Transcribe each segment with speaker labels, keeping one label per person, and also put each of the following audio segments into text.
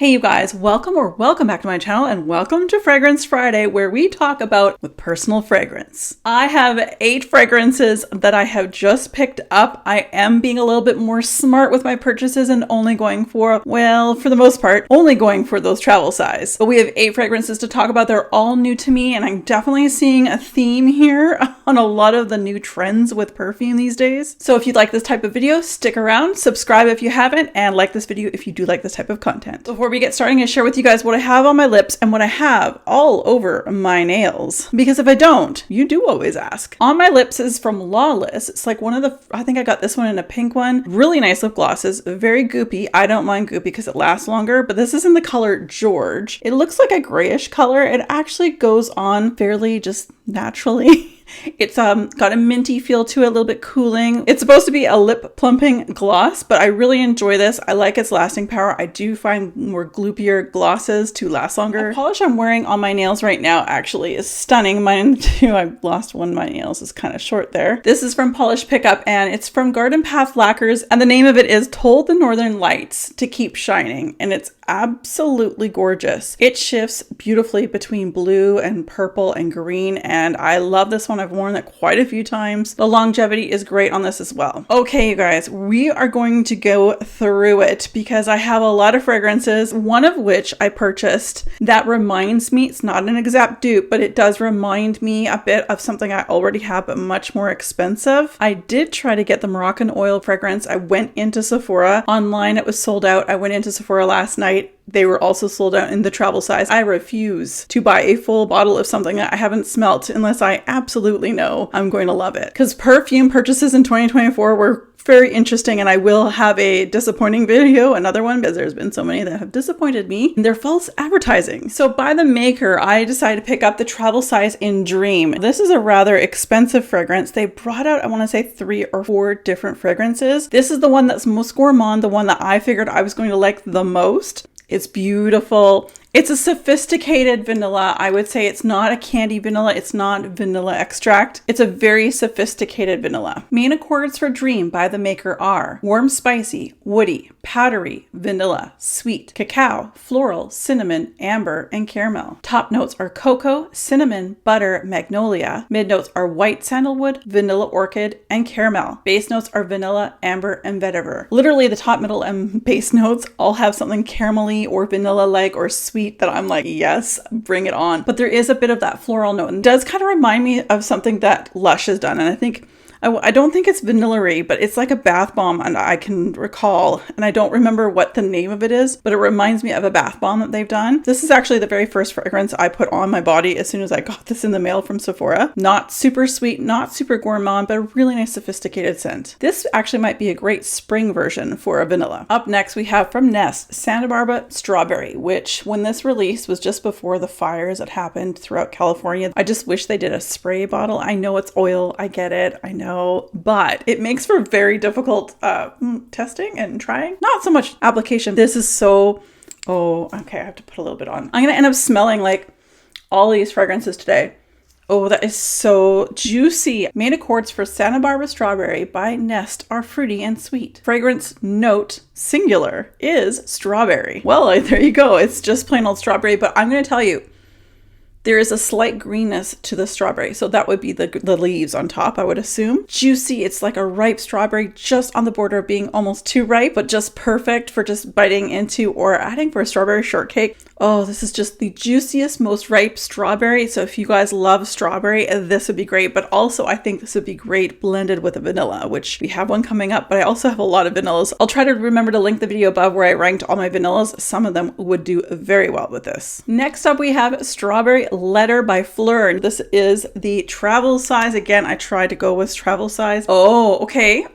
Speaker 1: Hey you guys, welcome back to my channel and welcome to Fragrance Friday, where we talk about with personal fragrance. I have 8 fragrances that I have just picked up. I am being a little bit more smart with my purchases and only going for, well, for the most part, only going for those travel size. But we have 8 fragrances to talk about. They're all new to me, and I'm definitely seeing a theme here on a lot of the new trends with perfume these days. So if you'd like this type of video, stick around, subscribe if you haven't, and like this video if you do like this type of content. Before we get started, I share with you guys what I have on my lips and what I have all over my nails. Because if I don't, you do always ask. On my lips is from Lawless. It's like one of the, I think I got this one in a pink one. Really nice lip glosses, very goopy. I don't mind goopy because it lasts longer, but this is in the color George. It looks like a grayish color. It actually goes on fairly just naturally. It's got a minty feel to it, a little bit cooling. It's supposed to be a lip plumping gloss, but I really enjoy this. I like its lasting power. I do find more gloopier glosses to last longer. The polish I'm wearing on my nails right now actually is stunning. Mine too, I lost one of my nails, is kind of short there. This is from Polish Pickup and it's from Garden Path Lacquers, and the name of it is Told the Northern Lights to Keep Shining, and it's absolutely gorgeous. It shifts beautifully between blue and purple and green, and I love this one. I've worn it quite a few times. The longevity is great on this as well. Okay, you guys, we are going to go through it because I have a lot of fragrances, one of which I purchased that reminds me, it's not an exact dupe, but it does remind me a bit of something I already have, but much more expensive. I did try to get the Moroccan oil fragrance. I went into Sephora. Online, it was sold out. I went into Sephora last night. They were also sold out in the travel size. I refuse to buy a full bottle of something that I haven't smelt unless I absolutely know I'm going to love it. Because perfume purchases in 2024 were very interesting, and I will have a disappointing video, another one, because there's been so many that have disappointed me. They're false advertising. So by the maker, I decided to pick up the travel size in Dream. This is a rather expensive fragrance. They brought out, I want to say 3 or 4 different fragrances. This is the one that's most gourmand, the one that I figured I was going to like the most. It's beautiful. It's a sophisticated vanilla. I would say it's not a candy vanilla. It's not vanilla extract. It's a very sophisticated vanilla. Main accords for Dream by the maker are warm, spicy, woody, powdery, vanilla, sweet, cacao, floral, cinnamon, amber, and caramel. Top notes are cocoa, cinnamon, butter, magnolia. Mid notes are white sandalwood, vanilla orchid, and caramel. Base notes are vanilla, amber, and vetiver. Literally the top, middle, and base notes all have something caramelly or vanilla-like or sweet that I'm like, yes, bring it on. But there is a bit of that floral note, and it does kind of remind me of something that Lush has done. And I think, I don't think it's vanilla-y, but it's like a bath bomb, and I can recall, and I don't remember what the name of it is, but it reminds me of a bath bomb that they've done. This is actually the very first fragrance I put on my body as soon as I got this in the mail from Sephora. Not super sweet, not super gourmand, but a really nice sophisticated scent. This actually might be a great spring version for a vanilla. Up next, we have from Nest, Santa Barbara Strawberry, which when this release was just before the fires that happened throughout California. I just wish they did a spray bottle. I know it's oil, I get it, I know, but it makes for very difficult testing and trying. Not so much application. This is so, okay, I have to put a little bit on. I'm gonna end up smelling like all these fragrances today. Oh, that is so juicy. Main accords for Santa Barbara Strawberry by Nest are fruity and sweet. Fragrance note, singular, is strawberry. Well, there you go. It's just plain old strawberry, but I'm gonna tell you, there is a slight greenness to the strawberry. So that would be the leaves on top, I would assume. Juicy, it's like a ripe strawberry just on the border of being almost too ripe, but just perfect for just biting into or adding for a strawberry shortcake. Oh, this is just the juiciest, most ripe strawberry. So if you guys love strawberry, this would be great. But also I think this would be great blended with a vanilla, which we have one coming up, but I also have a lot of vanillas. I'll try to remember to link the video above where I ranked all my vanillas. Some of them would do very well with this. Next up, we have Strawberry Letter by Fleur. This is the travel size. Again, I tried to go with travel size. Oh, okay.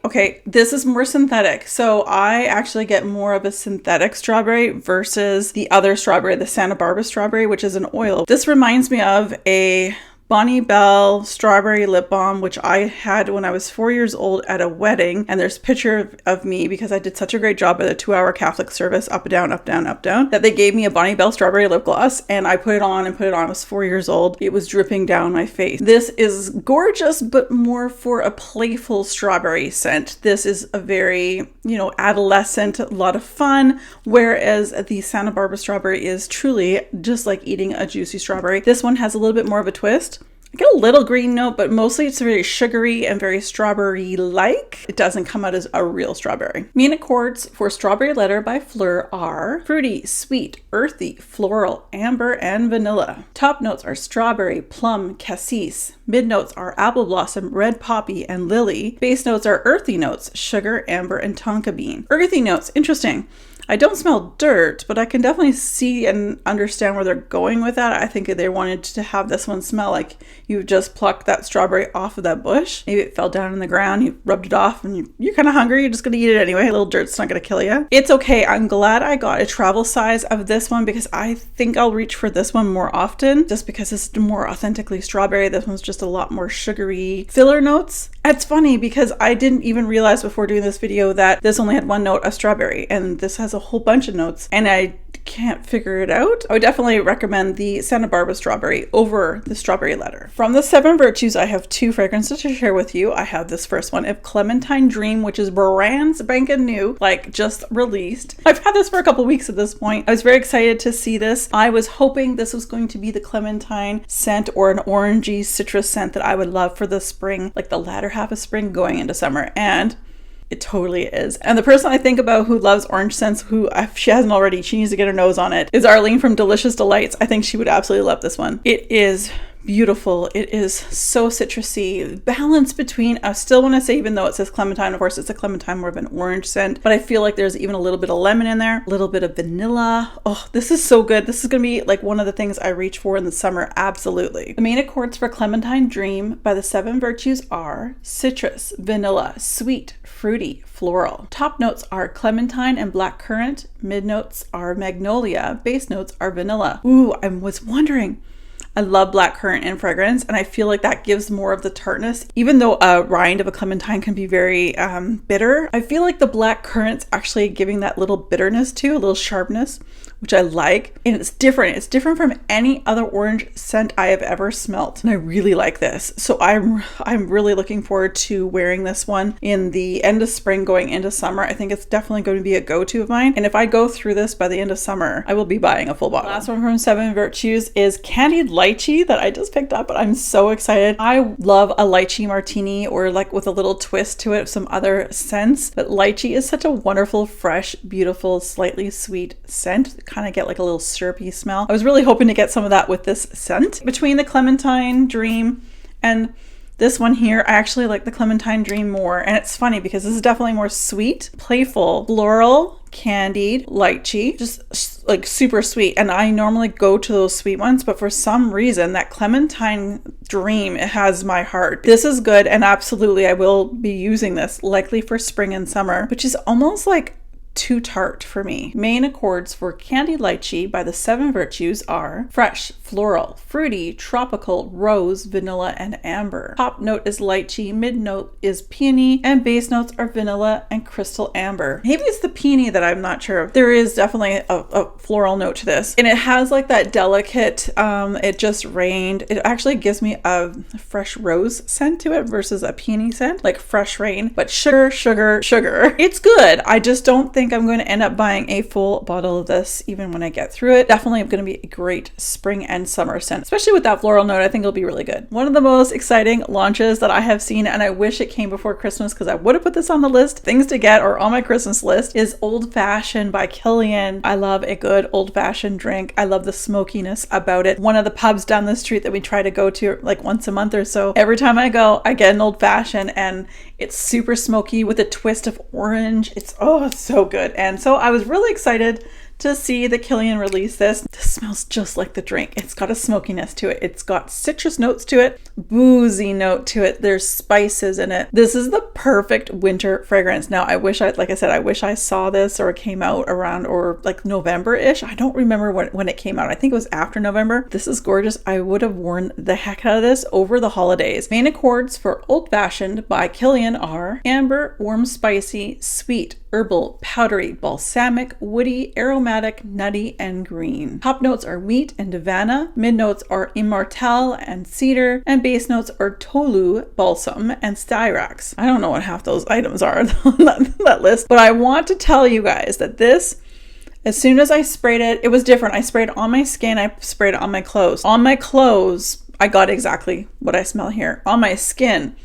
Speaker 1: This is more synthetic. So I actually get more of a synthetic strawberry versus the other strawberry, the Santa Barbara Strawberry, which is an oil. This reminds me of a Bonnie Bell Strawberry Lip Balm, which I had when I was 4 years old at a wedding. And there's a picture of me because I did such a great job at a 2-hour Catholic service, up, down, up, down, up, down, that they gave me a Bonnie Bell Strawberry Lip Gloss. And I put it on and put it on. I was 4 years old. It was dripping down my face. This is gorgeous, but more for a playful strawberry scent. This is a very, adolescent, a lot of fun. Whereas the Santa Barbara strawberry is truly just like eating a juicy strawberry. This one has a little bit more of a twist. I get a little green note, but mostly it's very sugary and very strawberry-like. It doesn't come out as a real strawberry. Main accords for Strawberry Letter by Fleur are fruity, sweet, earthy, floral, amber, and vanilla. Top notes are strawberry, plum, cassis. Mid notes are apple blossom, red poppy, and lily. Base notes are earthy notes, sugar, amber, and tonka bean. Earthy notes, interesting. I don't smell dirt, but I can definitely see and understand where they're going with that. I think they wanted to have this one smell like you just plucked that strawberry off of that bush. Maybe it fell down in the ground, you rubbed it off, and you're kind of hungry. You're just going to eat it anyway. A little dirt's not going to kill you. It's okay. I'm glad I got a travel size of this one because I think I'll reach for this one more often just because it's more authentically strawberry. This one's just a lot more sugary filler notes. It's funny because I didn't even realize before doing this video that this only had one note of strawberry, and this has a whole bunch of notes, and I can't figure it out. I would definitely recommend the Santa Barbara strawberry over the Strawberry Letter. From the 7 Virtues, I have 2 fragrances to share with you. I have this first one of Clementine Dream, which is brand spanking new, like just released. I've had this for a couple weeks at this point. I was very excited to see this. I was hoping this was going to be the clementine scent or an orangey citrus scent that I would love for the spring, like the latter half of spring going into summer, and it totally is. And the person I think about who loves orange scents, who if she hasn't already, she needs to get her nose on it, is Arlene from Delicious Delights. I think she would absolutely love this one. It is beautiful. It is so citrusy. Balance between, I still want to say, even though it says clementine, of course it's a clementine, more of an orange scent, but I feel like there's even a little bit of lemon in there, a little bit of vanilla. Oh, this is so good. This is going to be like one of the things I reach for in the summer. Absolutely. The main accords for Clementine Dream by the 7 Virtues are citrus, vanilla, sweet, fruity, floral. Top notes are clementine and blackcurrant. Mid notes are magnolia. Base notes are vanilla. Ooh, I was wondering, I love blackcurrant in fragrance, and I feel like that gives more of the tartness. Even though a rind of a clementine can be very bitter, I feel like the blackcurrant's actually giving that little bitterness too, a little sharpness, which I like. And it's different. It's different from any other orange scent I have ever smelt. And I really like this. So I'm really looking forward to wearing this one in the end of spring going into summer. I think it's definitely going to be a go-to of mine. And if I go through this by the end of summer, I will be buying a full bottle. Last one from 7 Virtues is Candied Lychee that I just picked up, but I'm so excited. I love a lychee martini, or like with a little twist to it, some other scents. But lychee is such a wonderful, fresh, beautiful, slightly sweet scent. Kind of get like a little syrupy smell. I was really hoping to get some of that with this scent. Between the Clementine Dream and this one here, I actually like the Clementine Dream more. And it's funny because this is definitely more sweet, playful, floral, candied, lychee, just like super sweet. And I normally go to those sweet ones, but for some reason that Clementine Dream, it has my heart. This is good, and absolutely I will be using this likely for spring and summer, which is almost like too tart for me. Main accords for Candied Lychee by the 7 Virtues are fresh, floral, fruity, tropical, rose, vanilla, and amber. Top note is lychee, mid note is peony, and base notes are vanilla and crystal amber. Maybe it's the peony that I'm not sure of. There is definitely a floral note to this, and it has like that delicate, it just rained. It actually gives me a fresh rose scent to it versus a peony scent, like fresh rain, but sugar, sugar, sugar. It's good. I just don't think I'm going to end up buying a full bottle of this even when I get through it. Definitely going to be a great spring and summer scent, especially with that floral note. I think it'll be really good. One of the most exciting launches that I have seen, and I wish it came before Christmas because I would have put this on the list, things to get or on my Christmas list, is Old Fashioned by Kilian. I love a good old fashioned drink. I love the smokiness about it. One of the pubs down the street that we try to go to like once a month or so, every time I go, I get an old fashioned, and it's super smoky with a twist of orange. It's so good. And so I was really excited to see that Kilian released this. smells just like the drink. It's got a smokiness to it. It's got citrus notes to it, boozy note to it. There's spices in it. This is the perfect winter fragrance. Now, I wish I wish I saw this or it came out around or like November-ish. I don't remember when it came out. I think it was after November. This is gorgeous. I would have worn the heck out of this over the holidays. Main accords for Old Fashioned by Kilian are amber, warm, spicy, sweet, herbal, powdery, balsamic, woody, aromatic, nutty, and green. Top notes are wheat and Havana. Mid notes are immortelle and cedar, and base notes are tolu, balsam, and styrax. I don't know what half those items are on that list, but I want to tell you guys that this, as soon as I sprayed it, it was different. I sprayed it on my skin, I sprayed it on my clothes. On my clothes, I got exactly what I smell here. On my skin,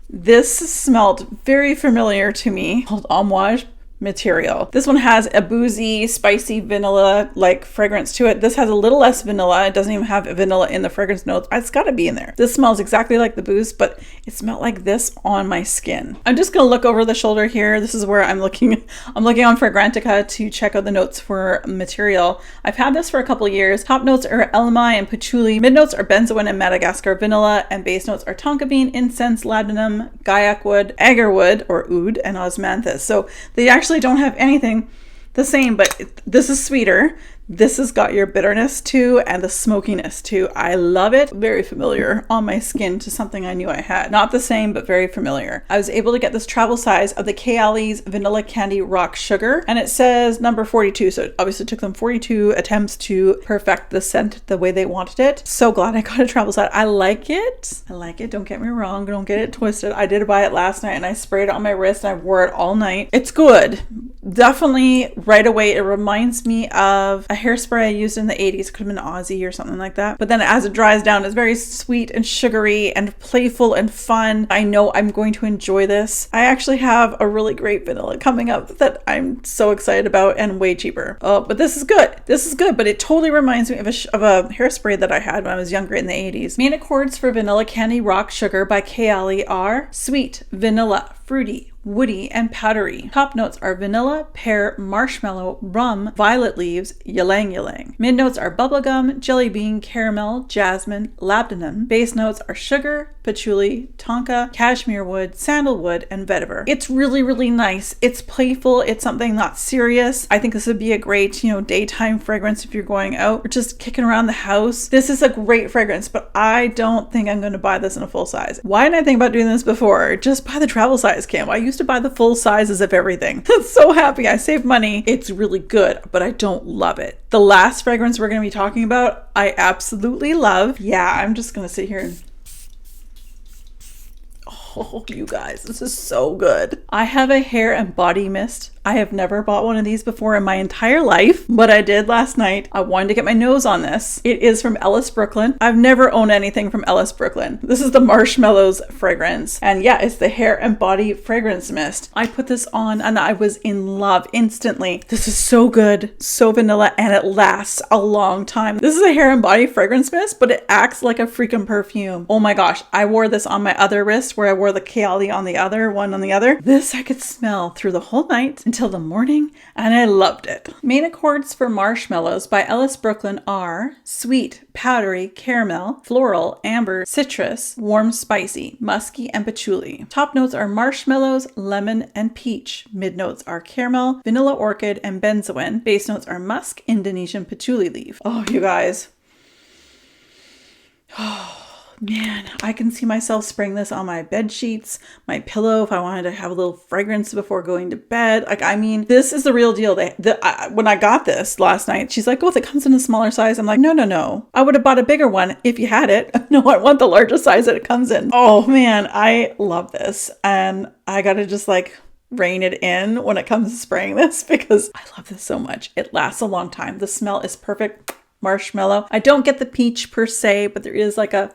Speaker 1: this smelled very familiar to me, called Homage Material. This one has a boozy, spicy vanilla like fragrance to it. This has a little less vanilla. It doesn't even have vanilla in the fragrance notes. It's got to be in there. This smells exactly like the booze, but it smelled like this on my skin. I'm just gonna look over the shoulder here. This is where I'm looking on Fragrantica to check out the notes for Material. I've had this for a couple years. Top notes are elemi and patchouli. Mid notes are benzoin and Madagascar vanilla, and base notes are tonka bean, incense, labdanum, gaiac wood, agarwood or oud, and osmanthus. So they actually don't have anything the same, but this is sweeter. This has got your bitterness too and the smokiness too. I love it. Very familiar on my skin to something I knew I had. Not the same, but very familiar. I was able to get this travel size of the Kayali's Vanilla Candy Rock Sugar, and it says number 42. So it obviously took them 42 attempts to perfect the scent the way they wanted it. So glad I got a travel size. I like it. I like it. Don't get me wrong. Don't get it twisted. I did buy it last night and I sprayed it on my wrist and I wore it all night. It's good. Definitely right away. It reminds me of a hairspray I used in the 80s. It could have been Aussie or something like that. But then as it dries down, it's very sweet and sugary and playful and fun. I know I'm going to enjoy this. I actually have a really great vanilla coming up that I'm so excited about and way cheaper. Oh, but this is good. This is good, but it totally reminds me of a hairspray that I had when I was younger in the 80s. Main accords for Vanilla Candy Rock Sugar by Kayali are sweet, vanilla, fruity, woody, and powdery. Top notes are vanilla, pear, marshmallow, rum, violet leaves, ylang ylang. Mid notes are bubblegum, jelly bean, caramel, jasmine, labdanum. Base notes are sugar, patchouli, tonka, cashmere wood, sandalwood, and vetiver. It's really, really nice. It's playful. It's something not serious. I think this would be a great, daytime fragrance if you're going out or just kicking around the house. This is a great fragrance, but I don't think I'm going to buy this in a full size. Why didn't I think about doing this before? Just buy the travel size, Kim. I used to buy the full sizes of everything. I'm so happy I saved money. It's really good, but I don't love it. The last fragrance we're going to be talking about, I absolutely love. Yeah, I'm just going to sit here and oh, you guys, this is so good. I have a hair and body mist. I have never bought one of these before in my entire life, but I did last night. I wanted to get my nose on this. It is from Ellis Brooklyn. I've never owned anything from Ellis Brooklyn. This is the Marshmallows fragrance. And yeah, it's the hair and body fragrance mist. I put this on and I was in love instantly. This is so good, so vanilla, and it lasts a long time. This is a hair and body fragrance mist, but it acts like a freaking perfume. Oh my gosh, I wore this on my other wrist where I wore the Kayali on the other one on the other. This I could smell through the whole night until the morning, and I loved it. Main accords for Marshmallows by Ellis Brooklyn are sweet, powdery, caramel, floral, amber, citrus, warm, spicy, musky, and patchouli. Top notes are marshmallows, lemon, and peach. Mid notes are caramel, vanilla orchid, and benzoin. Base notes are musk, Indonesian patchouli leaf. Oh, you guys. Oh. Man, I can see myself spraying this on my bed sheets, my pillow, if I wanted to have a little fragrance before going to bed. This is the real deal. When I got this last night, she's like, oh, if it comes in a smaller size. I'm like, no. I would have bought a bigger one if you had it. No, I want the largest size that it comes in. Oh man, I love this. And I got to just rein it in when it comes to spraying this because I love this so much. It lasts a long time. The smell is perfect. Marshmallow. I don't get the peach per se, but there is a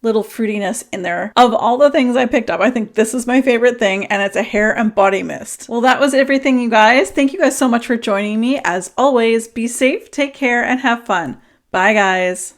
Speaker 1: little fruitiness in there. Of all the things I picked up, I think this is my favorite thing, and it's a hair and body mist. Well, that was everything, you guys. Thank you guys so much for joining me. As always, be safe, take care, and have fun. Bye, guys.